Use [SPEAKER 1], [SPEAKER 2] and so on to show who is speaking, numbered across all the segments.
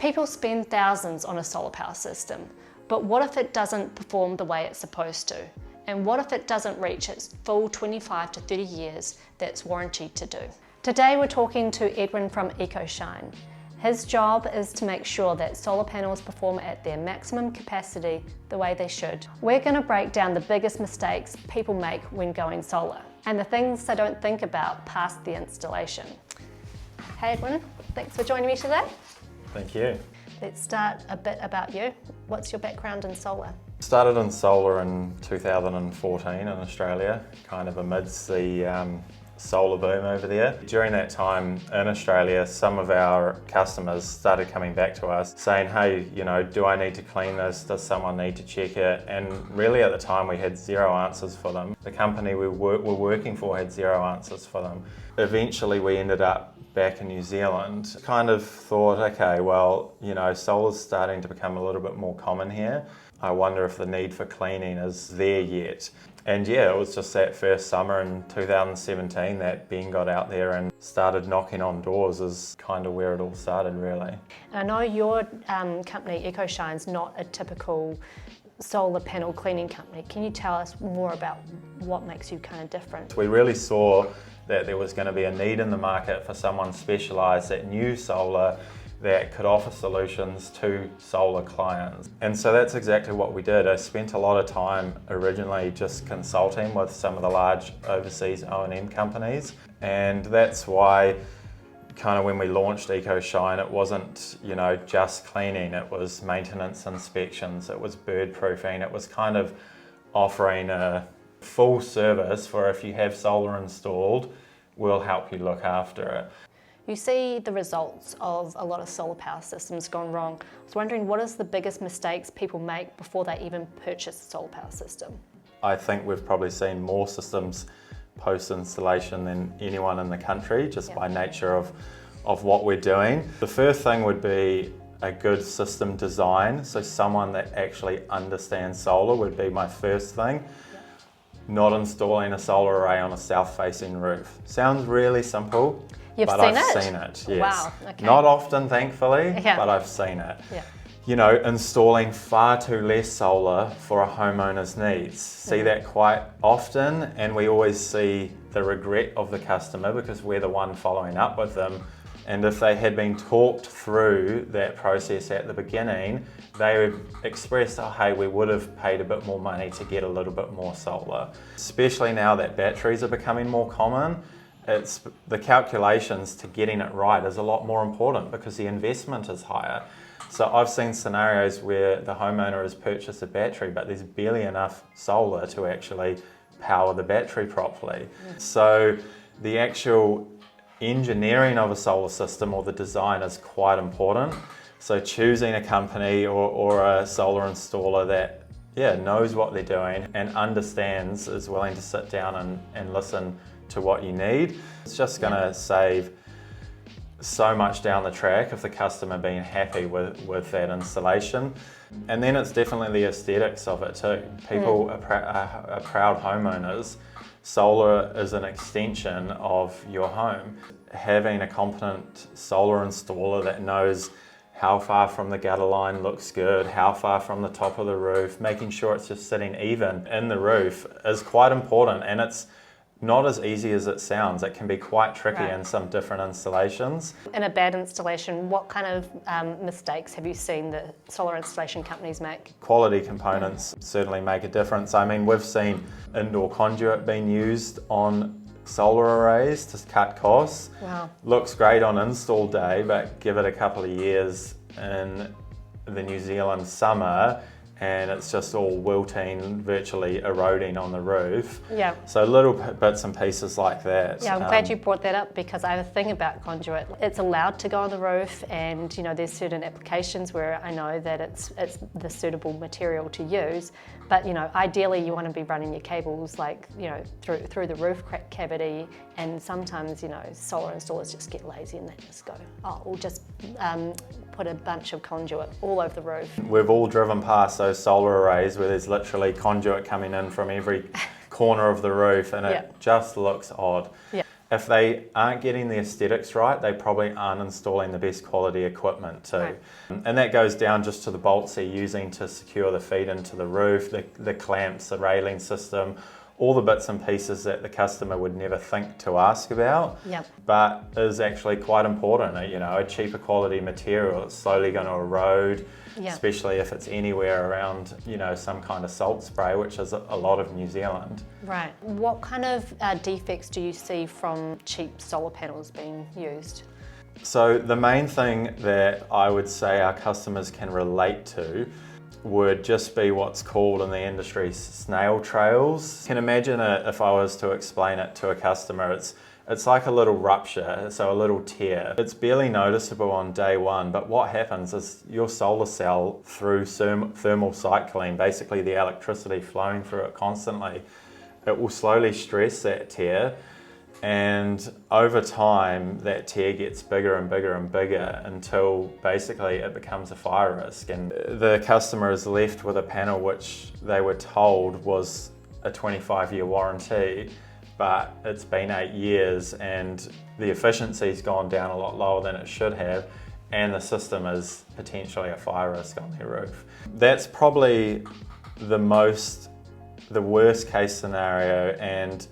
[SPEAKER 1] People spend thousands on a solar power system, but what if it doesn't perform the way it's supposed to? And what if it doesn't reach its full 25 to 30 years that's warranted to do? Today we're talking to Edwin from EcoShine. His job is to make sure that solar panels perform at their maximum capacity the way they should. We're going to break down the biggest mistakes people make when going solar and the things they don't think about past the installation. Hey Edwin, thanks for joining me today.
[SPEAKER 2] Thank you.
[SPEAKER 1] Let's start a bit about you. What's your background in solar?
[SPEAKER 2] Started in solar in 2014 in Australia, kind of amidst the solar boom over there. During that time in Australia, some of our customers started coming back to us saying, hey, do I need to clean this? Does someone need to check it? And really at the time we had zero answers for them. The company we were working for had zero answers for them. Eventually we ended up back in New Zealand. Kind of thought, okay, well, solar's starting to become a little bit more common here. I wonder if the need for cleaning is there yet. And yeah, it was just that first summer in 2017 that Ben got out there and started knocking on doors is kind of where it all started, really.
[SPEAKER 1] And I know your company, EcoShine's not a typical solar panel cleaning company. Can you tell us more about what makes you kind of different?
[SPEAKER 2] We really saw that there was going to be a need in the market for someone specialised that knew solar, that could offer solutions to solar clients. And so that's exactly what we did. I spent a lot of time originally just consulting with some of the large overseas O&M companies. And that's why kind of when we launched EcoShine, it wasn't, just cleaning, it was maintenance inspections, it was bird proofing, it was kind of offering a full service for if you have solar installed, we'll help you look after it.
[SPEAKER 1] You see the results of a lot of solar power systems gone wrong. I was wondering, what is the biggest mistakes people make before they even purchase a solar power system?
[SPEAKER 2] I think we've probably seen more systems post-installation than anyone in the country, just by nature of what we're doing. The first thing would be a good system design, so someone that actually understands solar would be my first thing. Not installing a solar array on a south-facing roof. Sounds really simple, but I've seen it, yes.
[SPEAKER 1] Wow, okay.
[SPEAKER 2] Not often, thankfully, but I've seen it.
[SPEAKER 1] Yeah.
[SPEAKER 2] Installing far too less solar for a homeowner's needs. See that quite often, and we always see the regret of the customer because we're the one following up with them. And if they had been talked through that process at the beginning, they would express, oh, hey, we would have paid a bit more money to get a little bit more solar. Especially now that batteries are becoming more common, it's the calculations to getting it right is a lot more important because the investment is higher. So I've seen scenarios where the homeowner has purchased a battery, but there's barely enough solar to actually power the battery properly. So the actual engineering of a solar system or the design is quite important. So choosing a company or a solar installer that knows what they're doing and understands, is willing to sit down and listen to what you need. It's just going to save so much down the track of the customer being happy with that installation. And then it's definitely the aesthetics of it too. People are proud homeowners. Solar is an extension of your home. Having a competent solar installer that knows how far from the gutter line looks good, how far from the top of the roof, making sure it's just sitting even in the roof is quite important, and it's not as easy as it sounds. It can be quite tricky in some different installations.
[SPEAKER 1] In a bad installation, what kind of mistakes have you seen the solar installation companies make?
[SPEAKER 2] Quality components certainly make a difference. I mean, we've seen indoor conduit being used on solar arrays to cut costs.
[SPEAKER 1] Wow.
[SPEAKER 2] Looks great on install day, but give it a couple of years in the New Zealand summer and it's just all wilting, virtually eroding on the roof.
[SPEAKER 1] Yeah.
[SPEAKER 2] So little bits and pieces like that.
[SPEAKER 1] Yeah, I'm glad you brought that up because I have a thing about conduit. It's allowed to go on the roof, and there's certain applications where I know that it's the suitable material to use. But ideally you want to be running your cables through the roof cavity, and sometimes solar installers just get lazy and they just go, oh, we'll just put a bunch of conduit all over the roof.
[SPEAKER 2] We've all driven past those solar arrays where there's literally conduit coming in from every corner of the roof, and it just looks odd.
[SPEAKER 1] Yeah.
[SPEAKER 2] if they aren't getting the aesthetics right, they probably aren't installing the best quality equipment too.
[SPEAKER 1] Right.
[SPEAKER 2] And that goes down just to the bolts they're using to secure the feet into the roof, the clamps, the railing system, all the bits and pieces that the customer would never think to ask about,
[SPEAKER 1] Yep.
[SPEAKER 2] but is actually quite important. You know, a cheaper quality material is slowly going to erode,
[SPEAKER 1] Yeah.
[SPEAKER 2] especially if it's anywhere around, you know, some kind of salt spray, which is a lot of New Zealand.
[SPEAKER 1] Right. What kind of defects do you see from cheap solar panels being used?
[SPEAKER 2] So the main thing that I would say our customers can relate to would just be what's called in the industry snail trails. You can imagine it, if I was to explain it to a customer, it's like a little rupture, so a little tear. It's barely noticeable on day one, but what happens is your solar cell, through thermal cycling, basically the electricity flowing through it constantly, it will slowly stress that tear, and over time that tear gets bigger and bigger and bigger until basically it becomes a fire risk, and the customer is left with a panel which they were told was a 25-year warranty, but it's been 8 years and the efficiency's gone down a lot lower than it should have, and the system is potentially a fire risk on their roof. That's probably the worst case scenario and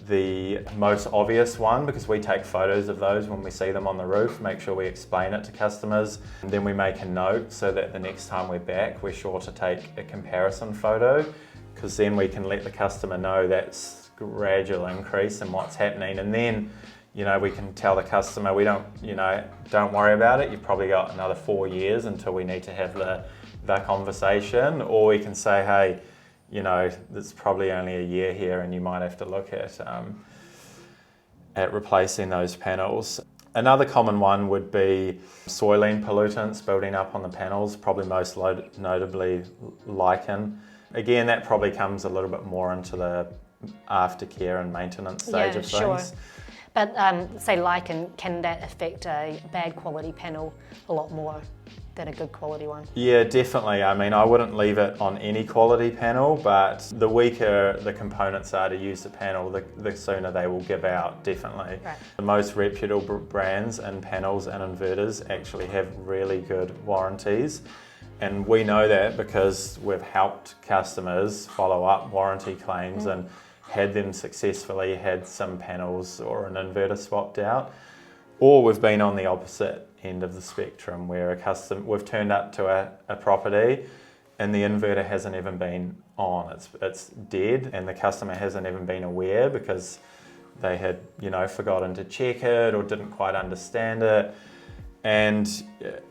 [SPEAKER 2] the most obvious one, because we take photos of those when we see them on the roof, make sure we explain it to customers, and then we make a note so that the next time we're back we're sure to take a comparison photo, because then we can let the customer know that's gradual increase in what's happening, and then, you know, we can tell the customer, don't worry about it, you've probably got another 4 years until we need to have the conversation, or we can say, hey, you know, there's probably only a year here and you might have to look at replacing those panels. Another common one would be soiling pollutants building up on the panels, probably most notably lichen. Again, that probably comes a little bit more into the aftercare and maintenance stage of things.
[SPEAKER 1] Sure. But say lichen, can that affect a bad quality panel a lot more than a good quality one?
[SPEAKER 2] Yeah, definitely. I mean, I wouldn't leave it on any quality panel, but the weaker the components are to use the panel, the sooner they will give out, definitely.
[SPEAKER 1] Right.
[SPEAKER 2] The most reputable brands in panels and inverters actually have really good warranties. And we know that because we've helped customers follow up warranty claims and had them successfully had some panels or an inverter swapped out. Or we've been on the opposite end of the spectrum where we've turned up to a property and the inverter hasn't even been on. It's dead, and the customer hasn't even been aware because they had, forgotten to check it or didn't quite understand it. And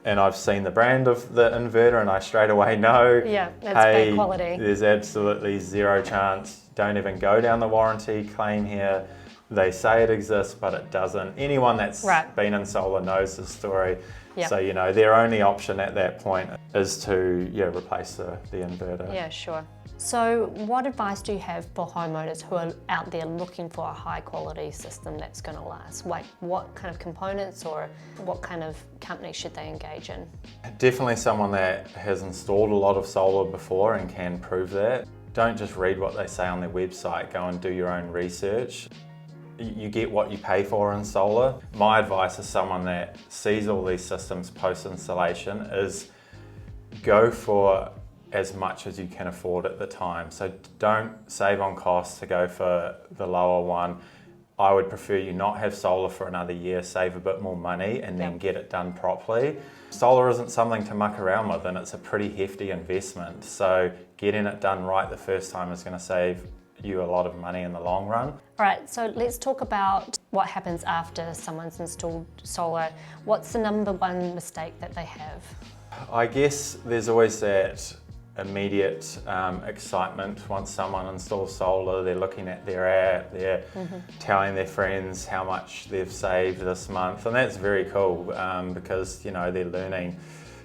[SPEAKER 2] I've seen the brand of the inverter and I straight away know,
[SPEAKER 1] yeah, that's
[SPEAKER 2] hey,
[SPEAKER 1] bad quality.
[SPEAKER 2] There's absolutely zero chance. Don't even go down the warranty claim here. They say it exists, but it doesn't. Anyone that's been in solar knows the story.
[SPEAKER 1] Yep.
[SPEAKER 2] So, their only option at that point is to replace the inverter.
[SPEAKER 1] Yeah, sure. So what advice do you have for homeowners who are out there looking for a high quality system that's going to last? Like what kind of components or what kind of company should they engage in?
[SPEAKER 2] Definitely someone that has installed a lot of solar before and can prove that. Don't just read what they say on their website, go and do your own research. You get what you pay for in solar. My advice as someone that sees all these systems post-installation is go for as much as you can afford at the time. So don't save on costs to go for the lower one. I would prefer you not have solar for another year, save a bit more money and then get it done properly. Solar isn't something to muck around with and it's a pretty hefty investment. So getting it done right the first time is going to save you a lot of money in the long run.
[SPEAKER 1] All right, so let's talk about what happens after someone's installed solar. What's the number one mistake that they have?
[SPEAKER 2] I guess there's always that immediate excitement once someone installs solar. They're looking at their app, they're telling their friends how much they've saved this month, and that's very cool because they're learning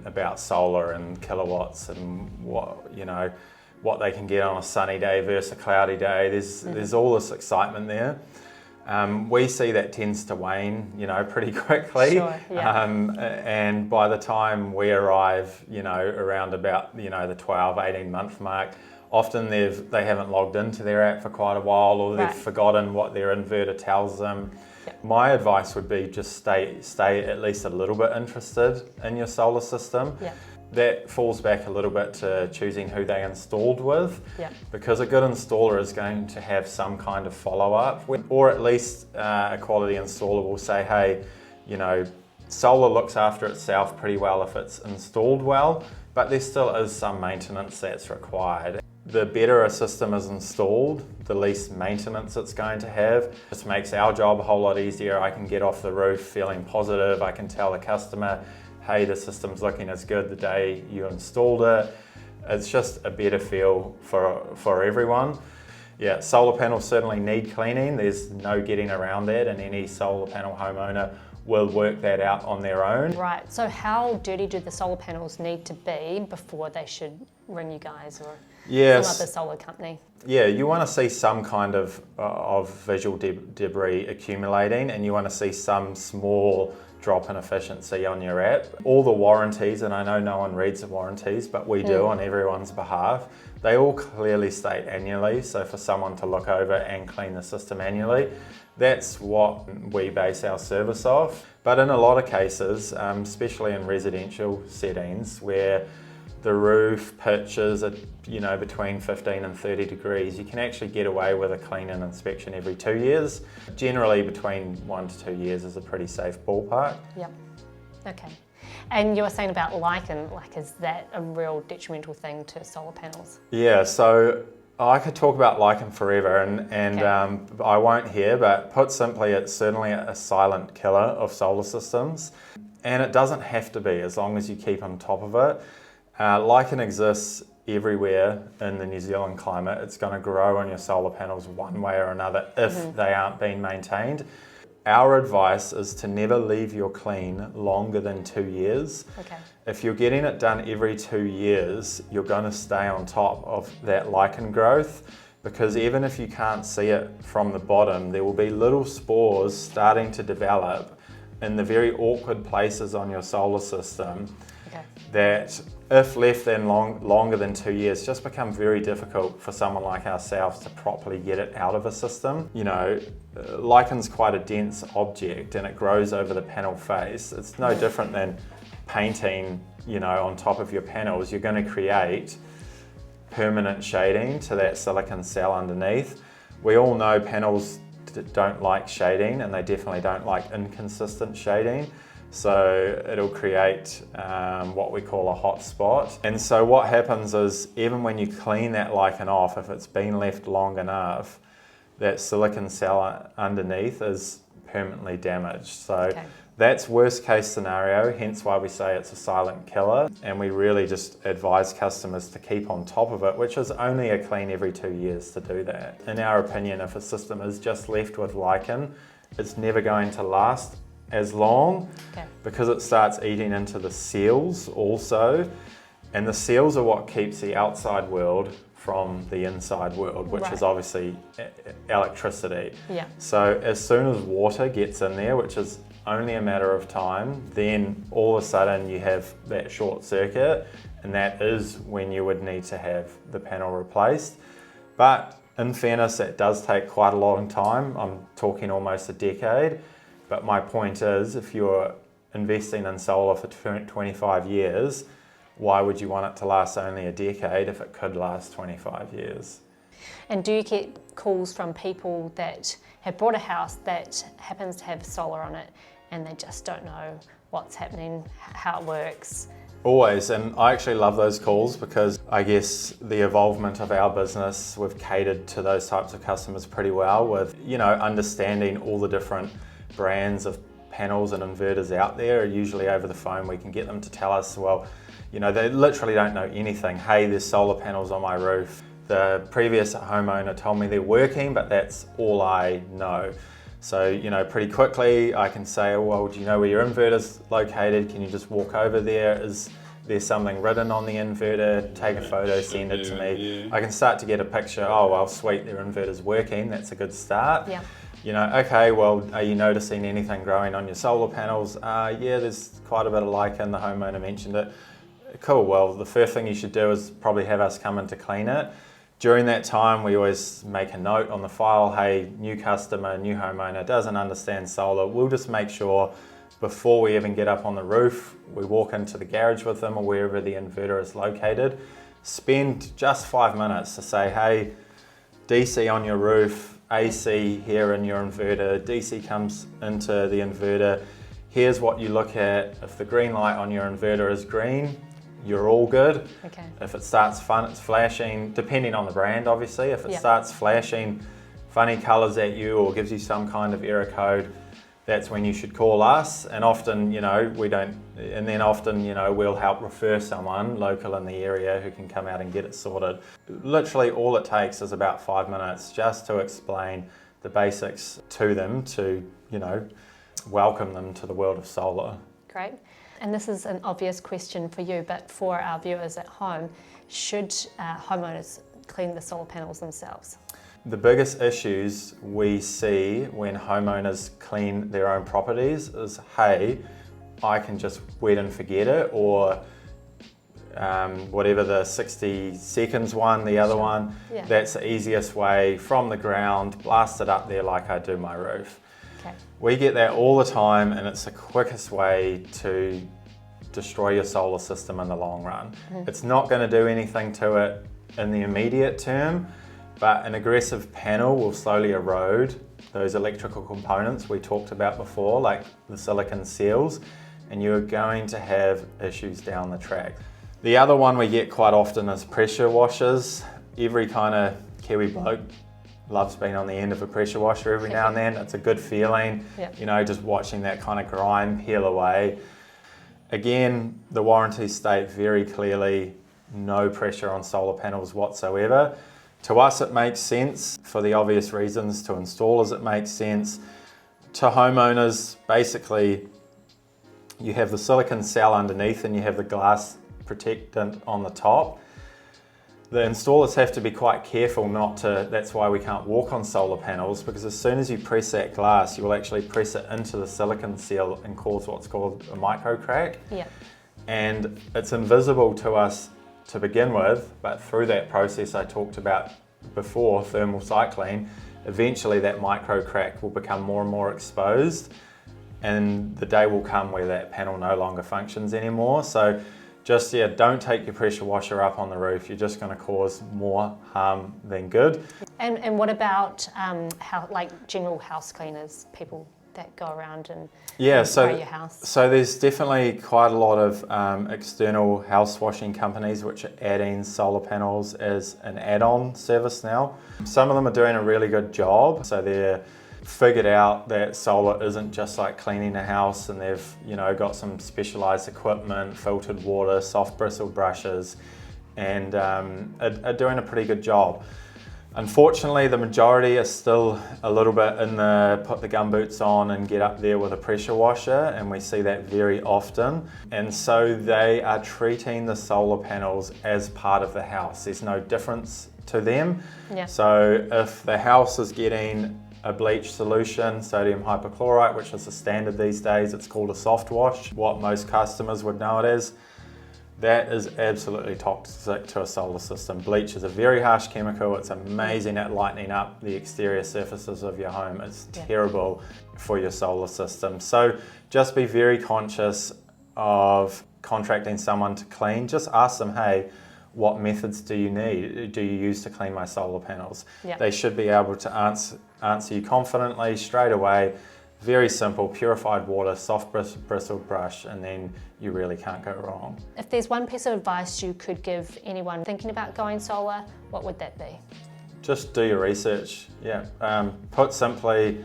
[SPEAKER 2] about solar and kilowatts and what they can get on a sunny day versus a cloudy day. There's all this excitement there. We see that tends to wane, pretty quickly.
[SPEAKER 1] Sure, yeah.
[SPEAKER 2] And by the time we arrive, around about, the 12, 18 month mark, often they haven't logged into their app for quite a while, or they've forgotten what their inverter tells them.
[SPEAKER 1] Yep.
[SPEAKER 2] My advice would be just stay at least a little bit interested in your solar system.
[SPEAKER 1] Yep.
[SPEAKER 2] That falls back a little bit to choosing who they installed with,
[SPEAKER 1] Yep.
[SPEAKER 2] because a good installer is going to have some kind of follow-up, or at least a quality installer will say, hey, you know, solar looks after itself pretty well if it's installed well, but there still is some maintenance that's required. The better a system is installed, the least maintenance it's going to have. This makes our job a whole lot easier. I can get off the roof feeling positive. I can tell the customer, hey, the system's looking as good the day you installed it. It's just a better feel for everyone. Yeah, solar panels certainly need cleaning. There's no getting around that, and any solar panel homeowner will work that out on their own.
[SPEAKER 1] Right, so how dirty do the solar panels need to be before they should ring you guys or some other solar company?
[SPEAKER 2] Yeah, you want to see some kind of visual debris accumulating, and you want to see some small drop in efficiency on your app. All the warranties, and I know no one reads the warranties, but we do on everyone's behalf, they all clearly state annually. So for someone to look over and clean the system annually, that's what we base our service off. But in a lot of cases, especially in residential settings where the roof pitches are, you know, between 15 and 30 degrees, you can actually get away with a clean and inspection every 2 years. Generally between 1 to 2 years is a pretty safe ballpark.
[SPEAKER 1] Yep. Okay. And you were saying about lichen, like, is that a real detrimental thing to solar panels?
[SPEAKER 2] Yeah, so I could talk about lichen forever, and
[SPEAKER 1] Okay.
[SPEAKER 2] I won't here, but put simply, it's certainly a silent killer of solar systems, and it doesn't have to be as long as you keep on top of it. Lichen exists everywhere in the New Zealand climate. It's going to grow on your solar panels one way or another if they aren't being maintained. Our advice is to never leave your clean longer than 2 years.
[SPEAKER 1] Okay.
[SPEAKER 2] If you're getting it done every 2 years, you're going to stay on top of that lichen growth, because even if you can't see it from the bottom, there will be little spores starting to develop in the very awkward places on your solar system that, if left longer than 2 years, just become very difficult for someone like ourselves to properly get it out of a system. You know, lichen's quite a dense object and it grows over the panel face. It's no different than painting, you know, on top of your panels. You're going to create permanent shading to that silicon cell underneath. We all know panels don't like shading, and they definitely don't like inconsistent shading. So it'll create what we call a hot spot. And so what happens is, even when you clean that lichen off, if it's been left long enough, that silicon cell underneath is permanently damaged. So that's worst case scenario, hence why we say it's a silent killer. And we really just advise customers to keep on top of it, which is only a clean every 2 years to do that. In our opinion, if a system is just left with lichen, it's never going to last as long, because it starts eating into the seals also, and the seals are what keeps the outside world from the inside world, which is obviously electricity.
[SPEAKER 1] Yeah.
[SPEAKER 2] So as soon as water gets in there, which is only a matter of time, then all of a sudden you have that short circuit, and that is when you would need to have the panel replaced. But in fairness, that does take quite a long time. I'm talking almost a decade. But my point is, if you're investing in solar for 25 years, why would you want it to last only a decade if it could last 25 years?
[SPEAKER 1] And do you get calls from people that have bought a house that happens to have solar on it and they just don't know what's happening, how it works?
[SPEAKER 2] Always, and I actually love those calls, because I guess the evolvement of our business, we've catered to those types of customers pretty well with, you know, understanding all the different brands of panels and inverters out there. Usually over the phone we can get them to tell us, well, you know, they literally don't know anything. Hey, there's solar panels on my roof. The previous homeowner told me they're working, but that's all I know. So, you know, pretty quickly I can say, well, do you know where your inverter's located? Can you just walk over there? Is there something written on the inverter? Take a photo, send it to me. I can start to get a picture. Oh, well, sweet, their inverter's working. That's a good start.
[SPEAKER 1] Yeah.
[SPEAKER 2] You know, okay, well, are you noticing anything growing on your solar panels? Yeah, there's quite a bit of lichen, the homeowner mentioned it. Cool, well, the first thing you should do is probably have us come in to clean it. During that time, we always make a note on the file, hey, new customer, new homeowner, doesn't understand solar. We'll just make sure before we even get up on the roof, we walk into the garage with them or wherever the inverter is located, spend just 5 minutes to say, hey, DC on your roof, AC here in your inverter, DC comes into the inverter, here's what you look at. If the green light on your inverter is green, you're all good.
[SPEAKER 1] Okay.
[SPEAKER 2] If it starts flashing, depending on the brand obviously, if it starts flashing funny colors at you or gives you some kind of error code, that's when you should call us. And often, we'll help refer someone local in the area who can come out and get it sorted. Literally all it takes is about 5 minutes just to explain the basics to them to, welcome them to the world of solar.
[SPEAKER 1] Great. And this is an obvious question for you, but for our viewers at home, should homeowners clean the solar panels themselves?
[SPEAKER 2] The biggest issues we see when homeowners clean their own properties is, hey, I can just wet and forget it, or whatever the 60 seconds one, the other one, that's the easiest way from the ground, blast it up there like I do my roof.
[SPEAKER 1] Okay.
[SPEAKER 2] We get that all the time, and it's the quickest way to destroy your solar system in the long run. It's not going to do anything to it in the immediate term, but an aggressive panel will slowly erode those electrical components we talked about before, like the silicon seals, and you're going to have issues down the track. The other one we get quite often is pressure washers. Every kind of Kiwi bloke loves being on the end of a pressure washer every now and then. It's a good feeling, just watching that kind of grime peel away. Again, the warranties state very clearly no pressure on solar panels whatsoever. To us it makes sense for the obvious reasons, to installers it makes sense. To homeowners, basically you have the silicon cell underneath and you have the glass protectant on the top. The installers have to be quite careful that's why we can't walk on solar panels, because as soon as you press that glass, you will actually press it into the silicon seal and cause what's called a micro crack.
[SPEAKER 1] Yeah.
[SPEAKER 2] And it's invisible to us to begin with, but through that process I talked about before, thermal cycling, eventually that micro crack will become more and more exposed, and the day will come where that panel no longer functions anymore. So just don't take your pressure washer up on the roof. You're just going to cause more harm than good.
[SPEAKER 1] And what about general house cleaners, people that go around and spray your house? So
[SPEAKER 2] there's definitely quite a lot of external house washing companies which are adding solar panels as an add-on service now. Some of them are doing a really good job. So they're figured out that solar isn't just like cleaning a house, and they've got some specialized equipment, filtered water, soft bristle brushes, and are doing a pretty good job. Unfortunately, the majority are still a little bit in the put the gumboots on and get up there with a pressure washer, and we see that very often. And so they are treating the solar panels as part of the house. There's no difference to them.
[SPEAKER 1] Yeah.
[SPEAKER 2] So if the house is getting a bleach solution, sodium hypochlorite, which is the standard these days, it's called a soft wash, what most customers would know it as, that is absolutely toxic to a solar system. Bleach is a very harsh chemical. It's amazing at lightening up the exterior surfaces of your home. It's terrible for your solar system. So just be very conscious of contracting someone to clean. Just ask them, hey, what methods do you use to clean my solar panels?
[SPEAKER 1] Yeah.
[SPEAKER 2] They should be able to answer you confidently straight away. Very simple, purified water, soft bristled brush, and then you really can't go wrong.
[SPEAKER 1] If there's one piece of advice you could give anyone thinking about going solar, what would that be?
[SPEAKER 2] Just do your research. Put simply,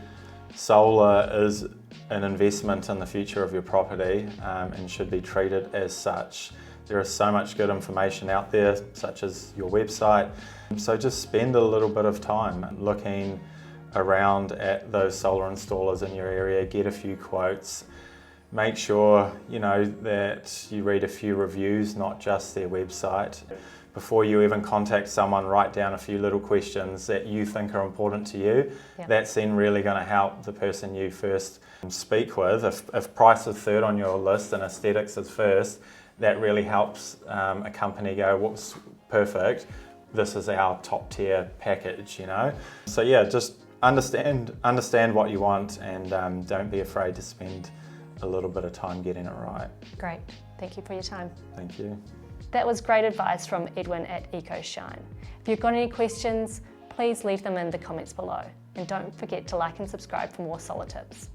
[SPEAKER 2] solar is an investment in the future of your property and should be treated as such. There is so much good information out there, such as your website. So just spend a little bit of time looking around at those solar installers in your area, get a few quotes, make sure that you read a few reviews, not just their website. Before you even contact someone, write down a few little questions that you think are important to you.
[SPEAKER 1] Yep. That's
[SPEAKER 2] then really going to help the person you first speak with. If price is third on your list and aesthetics is first, that really helps a company go, what's perfect, this is our top tier package, you know. So yeah, just understand what you want, and don't be afraid to spend a little bit of time getting it right.
[SPEAKER 1] Great, thank you for your time.
[SPEAKER 2] Thank you.
[SPEAKER 1] That was great advice from Edwin at EcoShine. If you've got any questions, please leave them in the comments below. And don't forget to like and subscribe for more solar tips.